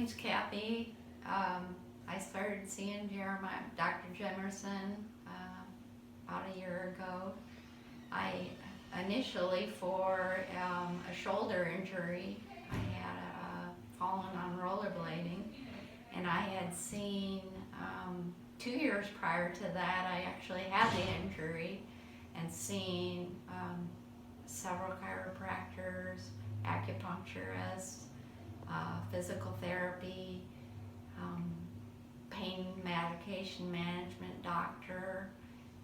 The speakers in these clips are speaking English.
name's Kathy. I started seeing Dr. Jemerson about a year ago. I initially for a shoulder injury. I had fallen on rollerblading, and I had seen 2 years prior to that. I actually had the injury and seen several chiropractors, acupuncturists, physical therapy, pain medication management doctor,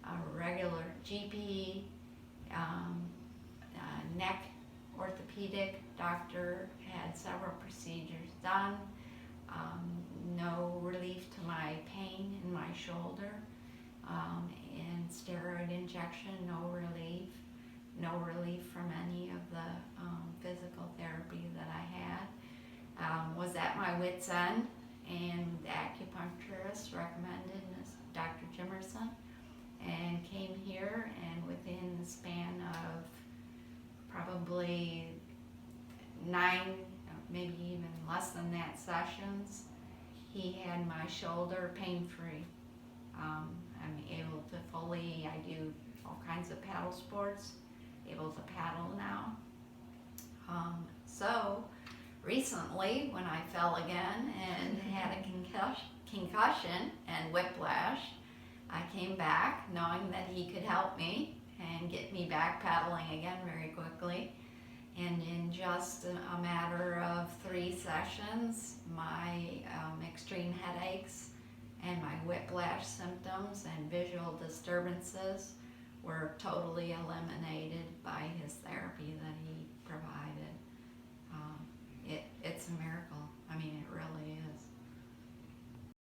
a regular GP, neck orthopedic doctor, had several procedures done. No relief to my pain in my shoulder, and steroid injection, no relief. No relief from any of the physical therapy that I had. Was at my wit's end, and the acupuncturist recommended Dr. Jemerson, and came here, and within the span of probably 9, maybe even less than that sessions, he had my shoulder pain-free. I'm able to I do all kinds of paddle sports, able to paddle now. So recently, when I fell again and had a concussion and whiplash, I came back knowing that he could help me and get me back paddling again very quickly. And in just a matter of 3 sessions, my extreme headaches and my whiplash symptoms and visual disturbances were totally eliminated by his therapy that he provided. It's a miracle.